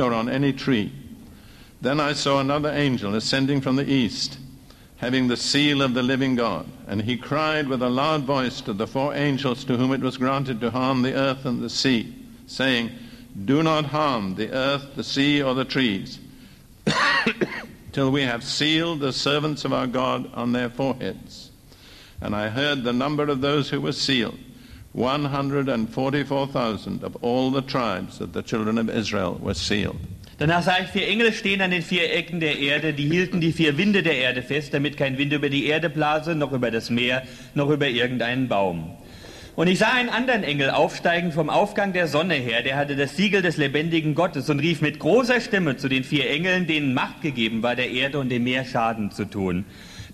or on any tree. Then I saw another angel ascending from the east, having the seal of the living God. And he cried with a loud voice to the four angels to whom it was granted to harm the earth and the sea, saying, Do not harm the earth, the sea, or the trees, till we have sealed the servants of our God on their foreheads. And I heard the number of those who were sealed, 144,000 of all the tribes of the children of Israel were sealed. Danach sah ich 4 Engel stehen an den 4 Ecken der Erde, die hielten die 4 Winde der Erde fest, damit kein Wind über die Erde blase, noch über das Meer, noch über irgendeinen Baum. Und ich sah einen anderen Engel aufsteigen vom Aufgang der Sonne her, der hatte das Siegel des lebendigen Gottes und rief mit großer Stimme zu den 4 Engeln, denen Macht gegeben war, der Erde und dem Meer Schaden zu tun.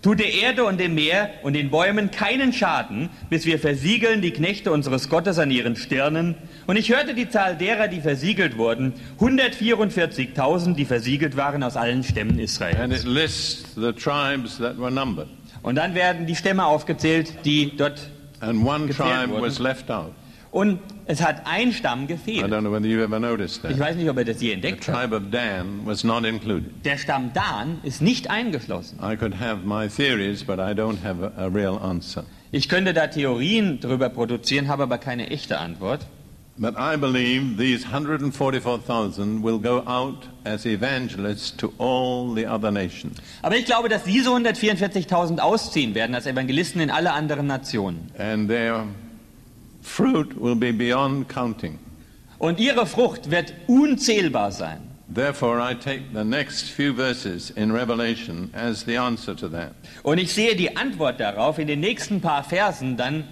Tut der Erde und dem Meer und den Bäumen keinen Schaden, bis wir versiegeln die Knechte unseres Gottes an ihren Stirnen. Und ich hörte die Zahl derer, die versiegelt wurden, 144.000, die versiegelt waren aus allen Stämmen Israels. And it lists the tribes that were numbered. Und dann werden die Stämme aufgezählt, die dort And one gezählt tribe wurden. was left out. Und es hat ein Stamm I gefehlt. don't know whether you've ever noticed Ich that. weiß nicht, ob er das je The entdeckt hat. tribe of Dan was not included. Der Stamm Dan ist nicht eingeschlossen. I could have my theories, but I don't have a real answer. Ich könnte da Theorien darüber produzieren, habe aber keine echte Antwort. But I believe these 144,000 will go out as evangelists to all the other nations. Aber ich glaube, dass diese 144.000 ausziehen werden als Evangelisten in alle anderen Nationen. And their fruit will be beyond counting. Und ihre Frucht wird unzählbar sein. Therefore, I take the next few verses in Revelation as the answer to that. Und ich sehe die Antwort darauf in den nächsten paar Versen dann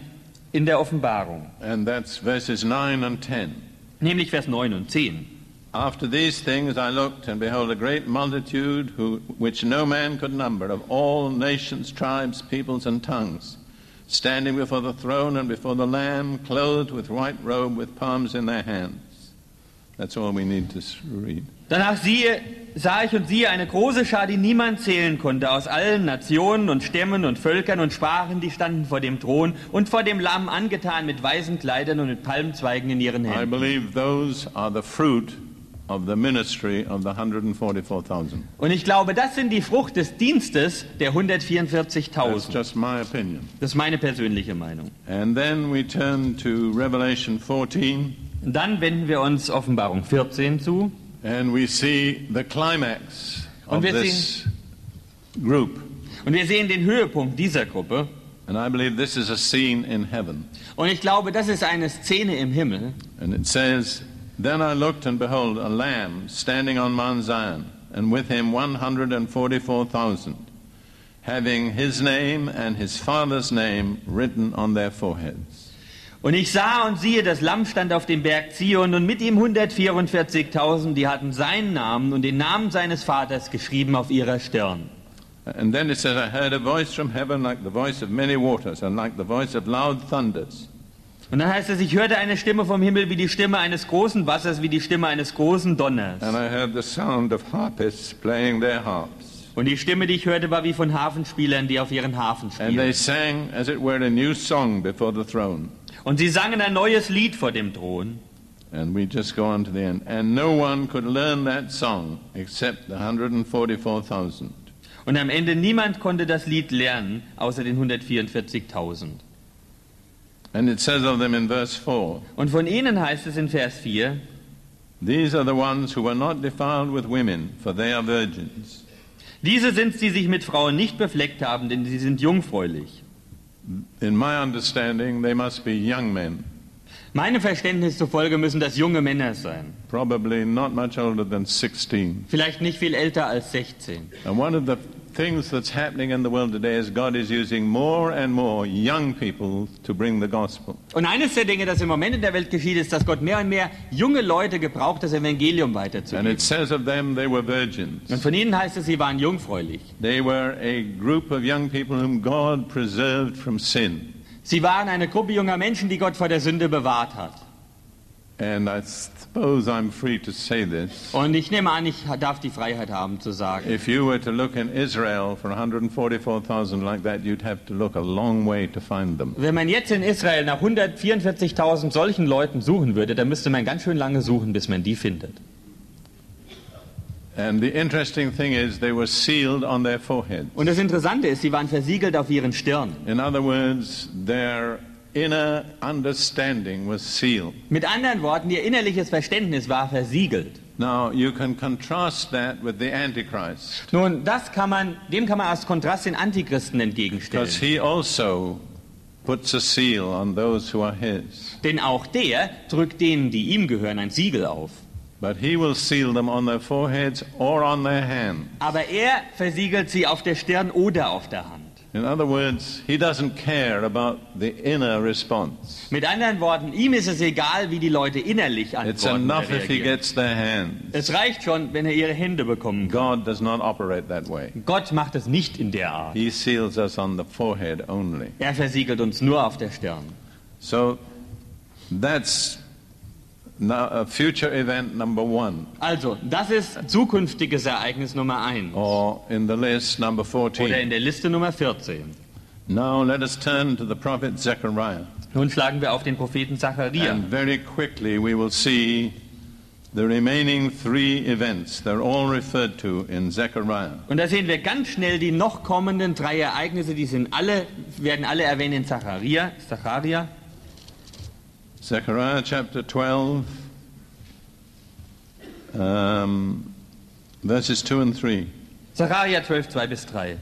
in der Offenbarung. And that's verses 9 and 10. Nämlich Vers 9 und 10. After these things I looked, and behold, a great multitude, which no man could number, of all nations, tribes, peoples, and tongues, standing before the throne and before the Lamb, clothed with white robe, with palms in their hands. That's all we need to read. Danach sah ich und siehe eine große Schar, die niemand zählen konnte, aus allen Nationen und Stämmen und Völkern und Sprachen, die standen vor dem Thron und vor dem Lamm angetan mit weißen Kleidern und mit Palmzweigen in ihren I Händen. believe those are the fruit of the ministry of the 144,000. Und ich glaube, das sind die Frucht des Dienstes der That's 144.000. just my opinion. Das ist meine persönliche Meinung. And then we turn to Revelation 14, Und dann wenden wir uns Offenbarung 14 zu. and we see the climax of Und wir this group. Und wir sehen den Höhepunkt dieser Gruppe. And I believe this is a scene in heaven. Und ich glaube, das ist eine Szene im Himmel. And it says, Then I looked, and behold, a lamb standing on Mount Zion, and with him 144,000, having his name and his father's name written on their foreheads. Und ich sah und siehe, das Lamm stand auf dem Berg Zion und mit ihm 144.000, die hatten seinen Namen und den Namen seines Vaters geschrieben auf ihrer Stirn. And then it says, I heard a voice from heaven like the voice of many waters, and like the voice of loud thunders. Und dann heißt es, ich hörte eine Stimme vom Himmel wie die Stimme eines großen Wassers, wie die Stimme eines großen Donners. And I heard the sound of harpists playing their harps. Und die Stimme, die ich hörte, war wie von Harfenspielern, die auf ihren Harfen And they spielen. sang, as it were, a new song before the throne. Und sie sangen ein neues Lied vor dem Thron. And we just go on to the end. And no one could learn that song except the 144,000. Und am Ende niemand konnte das Lied lernen, außer den 144.000. And it says of them in verse 4, Und von ihnen heißt es in Vers 4, These are the ones who were not defiled with women, for they are virgins. diese sind's, die sich mit Frauen nicht befleckt haben, denn sie sind jungfräulich. In my understanding, they must be young men, Meinem Verständnis zufolge müssen das junge Männer sein. probably not much older than 16. Vielleicht nicht viel älter als 16. And one of the things that's happening in the world today is God is using more and more young people to bring the gospel. Und eines der Dinge, das im Moment in der Welt geschieht, ist, dass Gott mehr und mehr junge Leute gebraucht, das Evangelium And weiterzugeben. it says of them they were virgins. Und von ihnen heißt es, sie waren jungfräulich. They were a group of young people whom God preserved from sin. Sie waren eine Gruppe junger Menschen, die Gott vor der Sünde bewahrt hat. And I suppose I'm free to say this. Und ich nehme an, ich darf die Freiheit haben zu sagen. If you were to look in Israel for 144,000 like that, you'd have to look a long way to find them. Wenn man jetzt in Israel nach 144.000 solchen Leuten suchen würde, dann müsste man ganz schön lange suchen, bis man die findet. And the interesting thing is they were sealed on their foreheads. Und das Interessante ist, sie waren versiegelt auf ihren Stirn. In other words, their inner understanding was sealed. Mit anderen Worten, ihr innerliches Verständnis war versiegelt. Now, you can contrast that with the Antichrist, Nun, dem kann man als Kontrast den Antichristen entgegenstellen. because he also puts a seal on those who are his. Denn auch der drückt denen, die ihm gehören, ein Siegel auf. But he will seal them on their foreheads or on their hands. Aber er versiegelt sie auf der Stirn oder auf der Hand. In other words, he doesn't care about the inner response. Mit anderen Worten, ihm ist es egal, wie die Leute innerlich It's antworten oder enough if he reagieren. gets their hands. Es reicht schon, wenn er ihre Hände bekommen kann. God does not operate that way. Gott macht es nicht in der Art. He seals us on the forehead only. Er versiegelt uns nur auf der Stirn. So that's now a future event number 1, Also, das ist zukünftiges Ereignis Nummer 1. or in the list number Oder 14. in der Liste Nummer 14. Now let us turn to the prophet Zechariah. Nun schlagen wir auf den Propheten Zacharia. And very quickly we will see the remaining 3 events. They're all referred to in Zechariah. Und da sehen wir ganz schnell die noch kommenden 3 Ereignisse, werden alle erwähnt in Zacharia. Zechariah chapter 12, verses 2 and 3. Zacharia 12, 2 bis 3.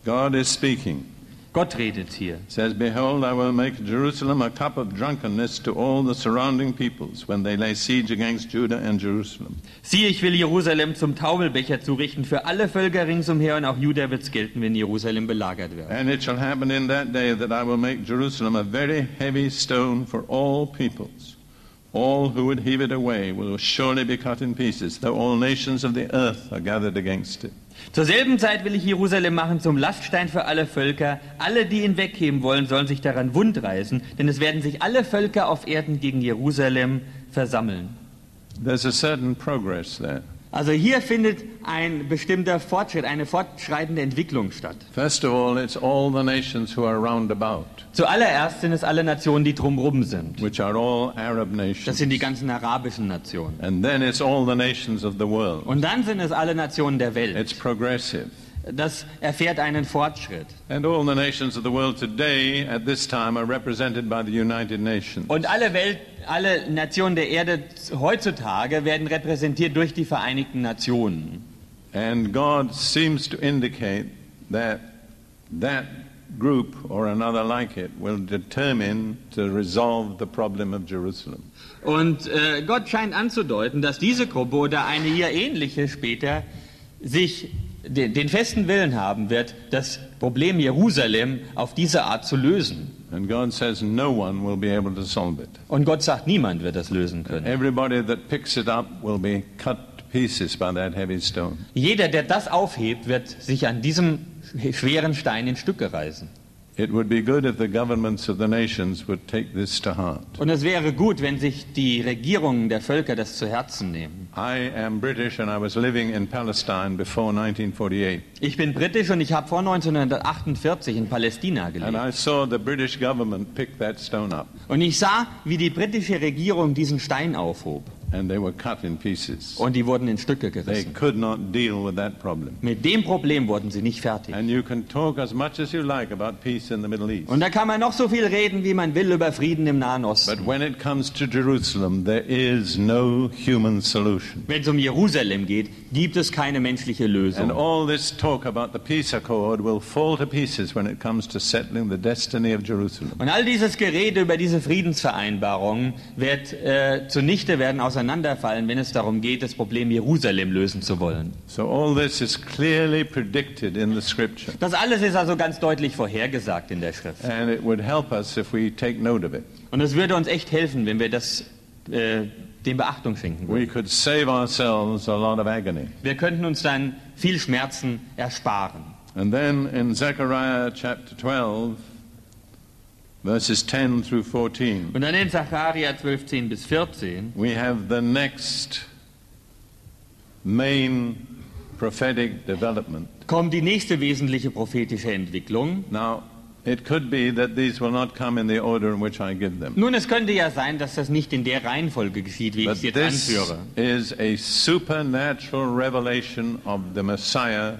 God is speaking. Gott redet hier. It says, Behold, I will make Jerusalem a cup of drunkenness to all the surrounding peoples when they lay siege against Judah and Jerusalem. Siehe, ich will Jerusalem zum Taubelbecher zurichten für alle Völker ringsumher, und auch Juda wird's gelten, wenn Jerusalem belagert wird. And it shall happen in that day that I will make Jerusalem a very heavy stone for all peoples. All who would heave it away will surely be cut in pieces, though all nations of the earth are gathered against it. Zur selben Zeit will ich Jerusalem machen zum Laststein für alle Völker. Alle, die ihn wegheben wollen, sollen sich daran wundreißen, denn es werden sich alle Völker auf Erden gegen Jerusalem versammeln. There's a certain progress there. Also hier findet ein bestimmter Fortschritt, eine fortschreitende Entwicklung statt. First of all, it's all the nations who are round about, Zuallererst sind es alle Nationen, die drumherum sind. which are all Arab Das nations. sind die ganzen arabischen Nationen. And then it's all the nations of the world. Und dann sind es alle Nationen der Welt. It's progressive. Das erfährt einen Fortschritt. And all the nations of the world today at this time are represented by the United Nations. Und alle Nationen der Erde heutzutage werden repräsentiert durch die Vereinigten Nationen. And God seems to indicate that that group or another like it will determine to resolve the problem of Jerusalem. Und Gott scheint anzudeuten, dass diese Gruppe oder eine hier ähnliche später sich den festen Willen haben wird, das Problem Jerusalem auf diese Art zu lösen. And God says no one will be able to solve it. Und Gott sagt, niemand wird das lösen können. Everybody that picks it up will be cut to pieces by that heavy stone. Jeder, der das aufhebt, wird sich an diesem schweren Stein in Stücke reißen. It would be good if the governments of the nations would take this to heart. Und es wäre gut, wenn sich die Regierungen der Völker das zu Herzen nehmen. I am British and I was living in Palestine before 1948. Ich bin britisch und ich habe vor 1948 in Palästina And gelebt. I saw the British government pick that stone up. Und ich sah, wie die britische Regierung diesen Stein aufhob. And they were cut in pieces. Und die wurden in Stücke They gerissen. could not deal with that problem. Mit dem Problem wurden sie nicht fertig. And you can talk as much as you like about peace in the Middle East. Und da kann man noch so viel reden, wie man will, über Frieden im Nahen Osten. But when it comes to Jerusalem, there is no human solution. Wenn es um Jerusalem geht, gibt es keine menschliche And Lösung. all this talk about the peace accord will fall to pieces when it comes to settling the destiny of Jerusalem. Und all dieses Gerede über diese Friedensvereinbarung wird zunichte werden, auseinanderfallen, wenn es darum geht, das Problem Jerusalem lösen zu wollen. So all this is clearly predicted in the scripture. Das alles ist also ganz deutlich vorhergesagt in der Schrift. And it would help us if we take note of it. Und es würde uns echt helfen, wenn wir dem Beachtung schenken würden. We could save ourselves a lot of agony. Wir könnten uns dann viel Schmerzen ersparen. And then in Zechariah chapter 12, verses 10 through 14, Und dann in Zacharia 12, 10 bis 14 we have the next main prophetic development. kommt die nächste wesentliche prophetische Entwicklung. Now, It could be that these will not come in the order in which I give them. Nun, es könnte ja sein, dass das nicht in der Reihenfolge geschieht, wie ich es But jetzt this anführe. is a supernatural revelation of the Messiah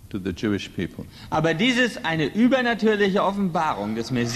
to the Jewish people. Aber dies ist eine übernatürliche Offenbarung des Messias